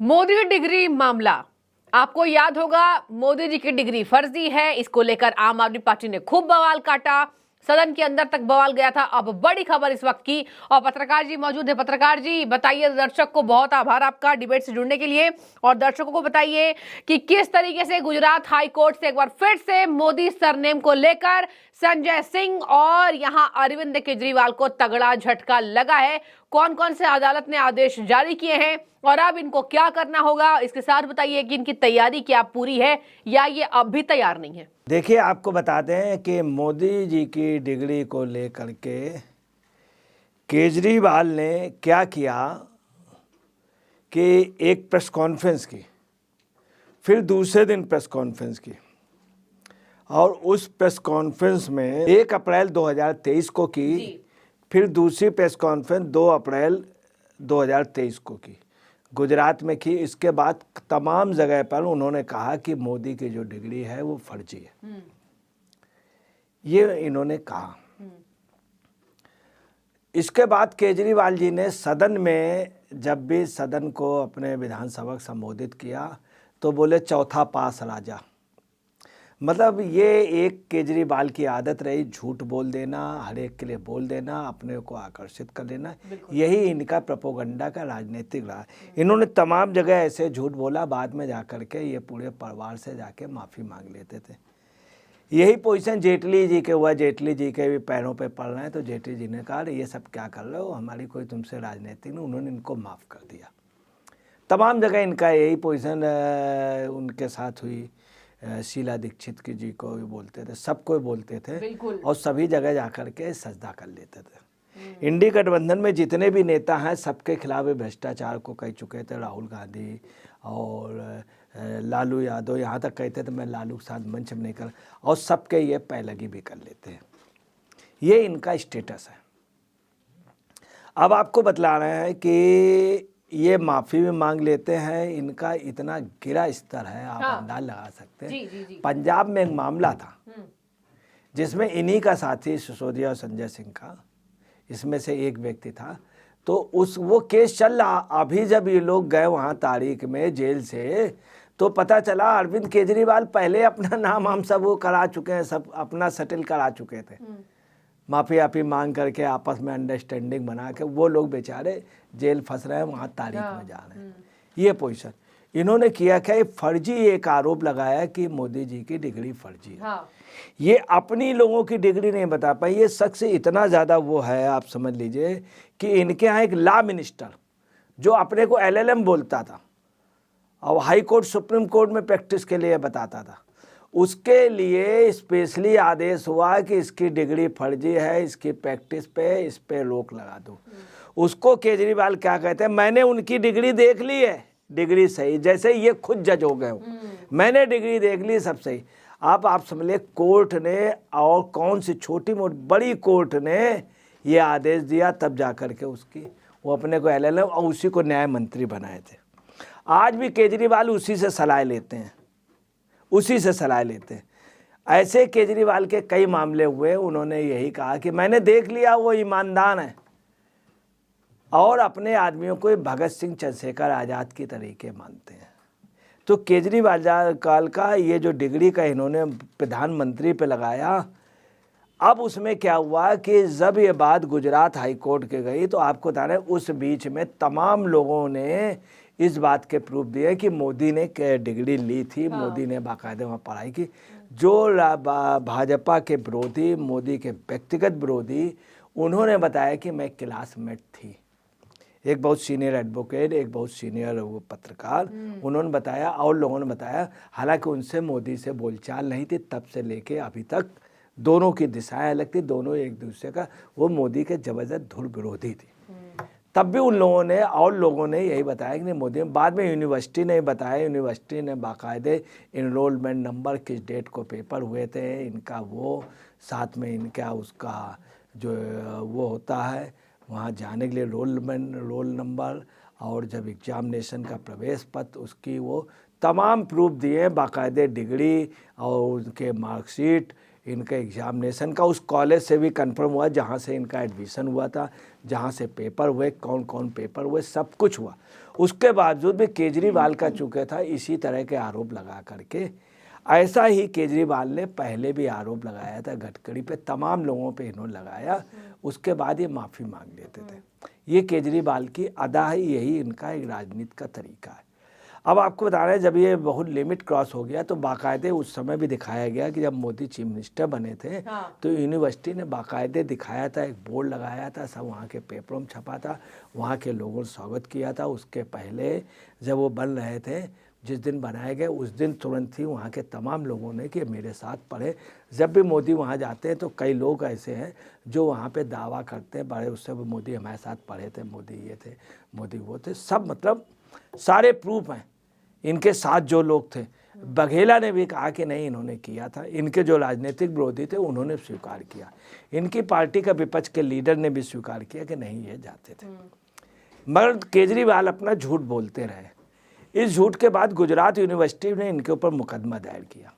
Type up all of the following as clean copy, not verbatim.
Modi degree मामला आपको याद होगा। मोदी जी की डिग्री फर्जी है, इसको लेकर आम आदमी पार्टी ने खूब बवाल काटा, सदन के अंदर तक बवाल गया था। अब बड़ी खबर इस वक्त की, और पत्रकार जी मौजूद है। पत्रकार जी बताइए, दर्शक को बहुत आभार आपका डिबेट से जुड़ने के लिए, और दर्शकों को बताइए कि किस तरीके से गुजरात हाई कोर्ट से एक बार फिर से मोदी सरनेम को लेकर संजय सिंह और यहां अरविंद केजरीवाल को तगड़ा झटका लगा है। कौन कौन से अदालत ने आदेश जारी किए हैं और अब इनको क्या करना होगा, इसके साथ बताइए कि इनकी तैयारी क्या पूरी है या ये अब भी तैयार नहीं है। देखिए, आपको बताते हैं कि मोदी जी की डिग्री को लेकर के केजरीवाल ने क्या किया कि एक प्रेस कॉन्फ्रेंस की, फिर दूसरे दिन प्रेस कॉन्फ्रेंस की, और उस प्रेस कॉन्फ्रेंस में 1 अप्रैल 2023 को की, फिर दूसरी प्रेस कॉन्फ्रेंस 2 अप्रैल 2023 को की, गुजरात में की। इसके बाद तमाम जगह पर उन्होंने कहा कि मोदी की जो डिग्री है वो फर्जी है, ये इन्होंने कहा। इसके बाद केजरीवाल जी ने सदन में, जब भी सदन को अपने विधानसभा संबोधित किया तो बोले चौथा पास राजा। मतलब ये एक केजरीवाल की आदत रही, झूठ बोल देना, हर एक के लिए बोल देना, अपने को आकर्षित कर लेना, यही इनका प्रोपोगंडा का राजनीतिक रहा। इन्होंने तमाम जगह ऐसे झूठ बोला, बाद में जाकर के ये पूरे परिवार से जाके माफ़ी मांग लेते थे। यही पोजीशन जेटली जी के हुआ, जेटली जी के भी पैरों पे पड़ रहे हैं, तो जेटली जी ने कहा ये सब क्या कर रहे हो, हमारी कोई तुमसे राजनीतिक नहीं, उन्होंने इनको माफ़ कर दिया। तमाम जगह इनका यही पोजीशन उनके साथ हुई। शीला दीक्षित की जी को भी बोलते थे, सबको बोलते थे, और सभी जगह जाकर के सजदा कर लेते थे। इंडी गठबंधन में जितने भी नेता हैं सबके खिलाफ भ्रष्टाचार को कह चुके थे। राहुल गांधी और लालू यादव, यहाँ तक कहते थे मैं लालू के साथ मंच में नहीं कर, और सबके ये पैलगी भी कर लेते हैं। ये इनका स्टेटस है। अब आपको बतला रहे हैं कि ये माफ़ी भी मांग लेते हैं, इनका इतना गिरा स्तर है, आप अंदाज लगा सकते हैं। पंजाब में एक मामला था जिसमें इन्हीं का साथी सिसोदिया और संजय सिंह का, इसमें से एक व्यक्ति था, तो वो केस चल रहा। अभी जब ये लोग गए वहाँ तारीख में जेल से, तो पता चला अरविंद केजरीवाल पहले अपना नाम हम सब वो करा चुके हैं, सब अपना सेटल करा चुके थे, माफ़ी आपी मांग करके आपस में अंडरस्टैंडिंग बना के। वो लोग बेचारे जेल फंस रहे हैं, वहाँ तारीख में जा रहे हैं। ये पोजीशन इन्होंने किया क्या, फर्जी एक आरोप लगाया कि मोदी जी की डिग्री फर्जी है। ये अपनी लोगों की डिग्री नहीं बता पाई। ये शख्स इतना ज़्यादा वो है, आप समझ लीजिए कि इनके यहाँ एक लॉ मिनिस्टर जो अपने को LLM बोलता था और हाई कोर्ट सुप्रीम कोर्ट में प्रैक्टिस के लिए बताता था, उसके लिए स्पेशली आदेश हुआ कि इसकी डिग्री फर्जी है, इसकी प्रैक्टिस पे इस पे रोक लगा दो। उसको केजरीवाल क्या कहते हैं, मैंने उनकी डिग्री देख ली है, डिग्री सही, जैसे ये खुद जज हो गए हो, मैंने डिग्री देख ली, सब सही। आप समझिए कोर्ट ने, और कौन सी छोटी मोटी बड़ी कोर्ट ने ये आदेश दिया, तब जाकर के उसकी वो अपने को LLM और उसी को न्याय मंत्री बनाए थे। आज भी केजरीवाल उसी से सलाह लेते हैं, उसी से सलाह लेते हैं। ऐसे केजरीवाल के कई मामले हुए, उन्होंने यही कहा कि मैंने देख लिया वो ईमानदार है, और अपने आदमियों को भगत सिंह चंद्रशेखर आज़ाद की तरीके मानते हैं। तो केजरीवाल काल का ये जो डिग्री का इन्होंने प्रधानमंत्री पे लगाया, अब उसमें क्या हुआ कि जब ये बात गुजरात हाई कोर्ट के गई, तो आपको बता रहे उस बीच में तमाम लोगों ने इस बात के प्रूफ दिए कि मोदी ने डिग्री ली थी, मोदी ने बाकायदे वहाँ पढ़ाई की। जो भाजपा के विरोधी, मोदी के व्यक्तिगत विरोधी, उन्होंने बताया कि मैं क्लासमेट थी। एक बहुत सीनियर एडवोकेट, एक बहुत सीनियर वो पत्रकार, उन्होंने बताया, और लोगों ने बताया, हालांकि उनसे मोदी से बोलचाल नहीं थी तब से लेके अभी तक, दोनों की दिशाएं अलग थी, दोनों एक दूसरे का, वो मोदी के जबरदस्त धुर विरोधी थी। तब भी उन लोगों ने और लोगों ने यही बताया कि नहीं मोदी। बाद में यूनिवर्सिटी ने बताया, यूनिवर्सिटी ने बाकायदे इनरोलमेंट नंबर, किस डेट को पेपर हुए थे इनका, वो साथ में इनका उसका जो वो होता है वहाँ जाने के लिए रोल नंबर, और जब एग्जामिनेशन का प्रवेश पत्र, उसकी वो तमाम प्रूफ दिए, बाकायदे डिग्री और उनके मार्कशीट, इनका एग्जामिनेशन का उस कॉलेज से भी कंफर्म हुआ जहाँ से इनका एडमिशन हुआ था, जहाँ से पेपर हुए, कौन कौन पेपर हुए, सब कुछ हुआ। उसके बावजूद भी केजरीवाल का चूके था इसी तरह के आरोप लगा करके। ऐसा ही केजरीवाल ने पहले भी आरोप लगाया था गडकरी पे, तमाम लोगों पे इन्होंने लगाया, उसके बाद ये माफ़ी मांग लेते थे। ये केजरीवाल की अदा है, यही इनका एक राजनीति का तरीका है। अब आपको बता रहे हैं जब ये बहुत लिमिट क्रॉस हो गया तो बाकायदे उस समय भी दिखाया गया कि जब मोदी चीफ मिनिस्टर बने थे तो यूनिवर्सिटी ने बाकायदे दिखाया था, एक बोर्ड लगाया था, सब वहाँ के पेपरों में छपा था, वहाँ के लोगों ने स्वागत किया था। उसके पहले जब वो बन रहे थे, जिस दिन बनाए गए उस दिन तुरंत ही वहाँ के तमाम लोगों ने कि मेरे साथ पढ़े। जब भी मोदी वहाँ जाते हैं तो कई लोग ऐसे हैं जो वहाँ पे दावा करते हैं बड़े उससे मोदी हमारे साथ पढ़े थे, मोदी ये थे, मोदी वो थे, सब मतलब सारे प्रूफ हैं। इनके साथ जो लोग थे, बघेला ने भी कहा कि नहीं इन्होंने किया था, इनके जो राजनीतिक विरोधी थे उन्होंने स्वीकार किया, इनकी पार्टी का विपक्ष के लीडर ने भी स्वीकार किया कि नहीं ये जाते थे। मगर केजरीवाल अपना झूठ बोलते रहे। इस झूठ के बाद गुजरात यूनिवर्सिटी ने इनके ऊपर मुकदमा दायर किया।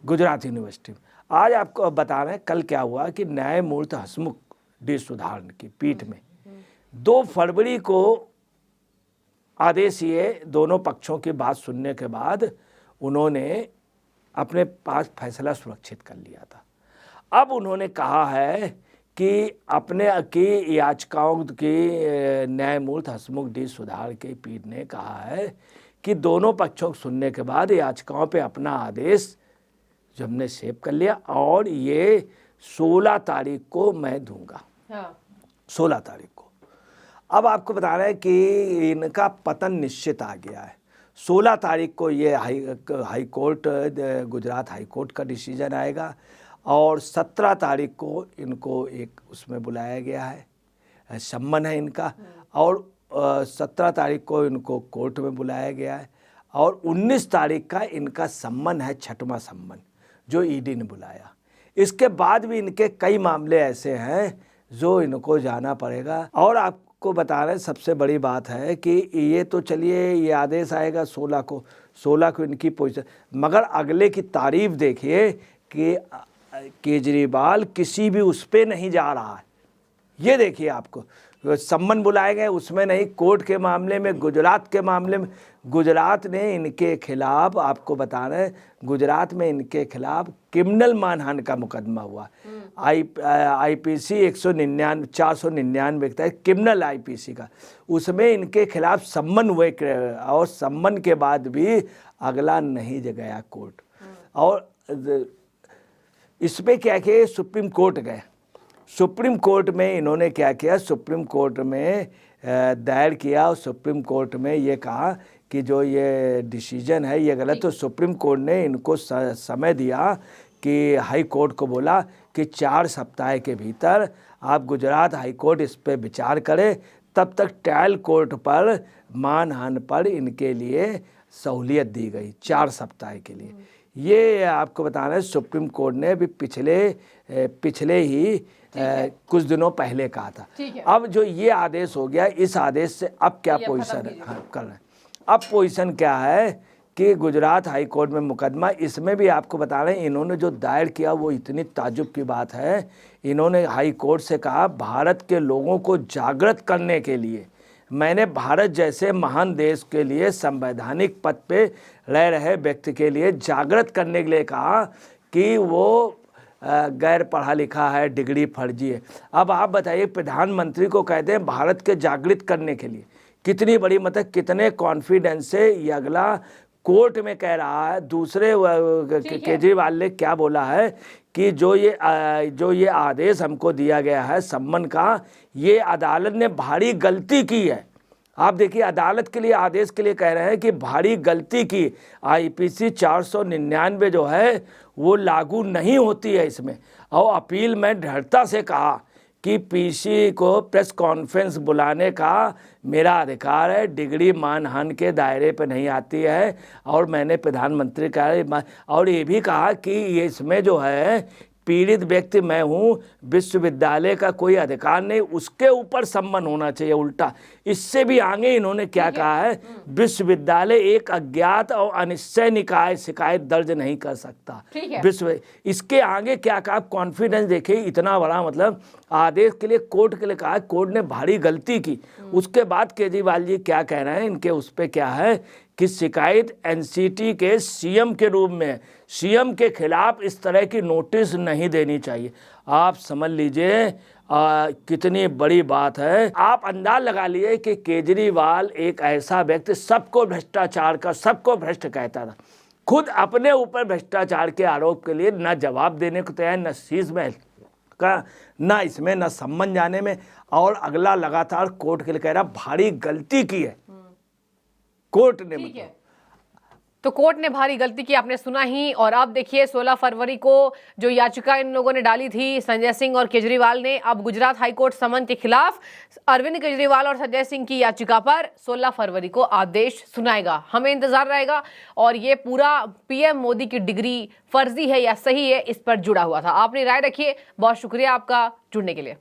गुजरात यूनिवर्सिटी आज आपको बता रहे हैं कल क्या हुआ कि न्यायमूर्ति हसमुख डी सुधारण की पीठ में 2 फरवरी को आदेश ये दोनों पक्षों की बात सुनने के बाद उन्होंने अपने पास फैसला सुरक्षित कर लिया था। अब उन्होंने कहा है कि अपने की याचिकाओं की न्यायमूर्ति हसमुख डी सुधार की पीठ ने कहा है कि दोनों पक्षों को सुनने के बाद याचिकाओं पे अपना आदेश जो हमने सेव कर लिया और ये 16 तारीख को मैं दूंगा। 16 तारीख को। अब आपको बता रहे हैं कि इनका पतन निश्चित आ गया है। 16 तारीख को ये high court Gujarat high court का डिसीजन आएगा और 17 तारीख को इनको एक उसमें बुलाया गया है, सम्मन है इनका, और 17 तारीख को इनको कोर्ट में बुलाया गया है और 19 तारीख का इनका सम्मन है, 6वां सम्मन जो ईडी ने बुलाया। इसके बाद भी इनके कई मामले ऐसे हैं जो इनको जाना पड़ेगा। और आपको बता रहे हैं सबसे बड़ी बात है कि ये तो चलिए ये आदेश आएगा 16 को इनकी पोजीशन, मगर अगले की तारीफ देखिए कि केजरीवाल किसी भी उस पे नहीं जा रहा है। ये देखिए आपको सम्मन बुलाए गए उसमें नहीं, कोर्ट के मामले में, गुजरात के मामले में, गुजरात ने इनके खिलाफ आपको बता रहे हैं गुजरात में इनके खिलाफ क्रिमिनल मानहानि का मुकदमा हुआ। आईपीसी 499 का क्रिमिनल आईपीसी का, उसमें इनके खिलाफ सम्मन हुए और सम्मन के बाद भी अगला नहीं गया कोर्ट। और इस पर क्या किया, सुप्रीम कोर्ट गए। सुप्रीम कोर्ट में इन्होंने क्या किया, सुप्रीम कोर्ट में दायर किया और सुप्रीम कोर्ट में ये कहा कि जो ये डिसीजन है ये गलत। तो सुप्रीम कोर्ट ने इनको समय दिया कि हाई कोर्ट को बोला कि 4 सप्ताह के भीतर आप गुजरात हाई कोर्ट इस पर विचार करें। तब तक ट्रायल कोर्ट पर मानहानि पर इनके लिए सहूलियत दी गई 4 सप्ताह के लिए। ये आपको बता रहे हैं सुप्रीम कोर्ट ने भी पिछले ही कुछ दिनों पहले कहा था। अब जो ये आदेश हो गया, इस आदेश से अब क्या पोजीशन कर रहे हैं, अब पोजीशन क्या है कि गुजरात हाई कोर्ट में मुकदमा, इसमें भी आपको बता रहे हैं इन्होंने जो दायर किया वो इतनी ताज्जुब की बात है। इन्होंने हाई कोर्ट से कहा भारत के लोगों को जागृत करने के लिए मैंने भारत जैसे महान देश के लिए संवैधानिक पद पे रह रहे व्यक्ति के लिए जागृत करने के लिए कहा कि वो गैर पढ़ा लिखा है, डिग्री फर्जी है। अब आप बताइए प्रधानमंत्री को कहते हैं भारत के जागृत करने के लिए, कितनी बड़ी मतलब कितने कॉन्फिडेंस से ये अगला कोर्ट में कह रहा है। दूसरे केजरीवाल ने क्या बोला है कि जो ये आदेश हमको दिया गया है सम्मन का, ये अदालत ने भारी गलती की है। आप देखिए अदालत के लिए आदेश के लिए कह रहे हैं कि भारी गलती की, आईपीसी 499 जो है वो लागू नहीं होती है इसमें। और अपील में दृढ़ता से कहा कि पीसी को प्रेस कॉन्फ्रेंस बुलाने का मेरा अधिकार है, डिग्री मानहानि के दायरे पर नहीं आती है। और मैंने प्रधानमंत्री का और ये भी कहा कि ये इसमें जो है पीड़ित व्यक्ति मैं हूँ, विश्वविद्यालय का कोई अधिकार नहीं, उसके ऊपर सम्मान होना चाहिए। उल्टा इससे भी आगे इन्होंने क्या कहा है, विश्वविद्यालय एक अज्ञात और अनिश्चय निकाय शिकायत दर्ज नहीं कर सकता। विश्व इसके आगे क्या कहा, कॉन्फिडेंस देखिए, इतना बड़ा मतलब आदेश के लिए कोर्ट के लिए कहा, कोर्ट ने भारी गलती की। उसके बाद केजरीवाल जी क्या कह रहे हैं, इनके उस पर क्या है कि शिकायत एनसीटी के सीएम के रूप में, सीएम के खिलाफ इस तरह की नोटिस नहीं देनी चाहिए। आप समझ लीजिए कितनी बड़ी बात है। आप अंदाज लगा लिए कि केजरीवाल एक ऐसा व्यक्ति सबको भ्रष्टाचार का, सबको भ्रष्ट कहता था, खुद अपने ऊपर भ्रष्टाचार के आरोप के लिए न जवाब देने को तैयार, न शीश महल का, न इसमें, न सम्मान जाने में, और अगला लगातार कोर्ट के लिए कह रहा भारी गलती की है कोर्ट ने। ठीक है, तो कोर्ट ने भारी गलती की, आपने सुना ही। और अब देखिए 16 फरवरी को जो याचिका इन लोगों ने डाली थी, संजय सिंह और केजरीवाल ने, अब गुजरात हाईकोर्ट समन के खिलाफ अरविंद केजरीवाल और संजय सिंह की याचिका पर 16 फरवरी को आदेश सुनाएगा। हमें इंतजार रहेगा। और ये पूरा पीएम मोदी की डिग्री फर्जी है या सही है, इस पर जुड़ा हुआ था। आपने राय रखिए। बहुत शुक्रिया आपका जुड़ने के लिए।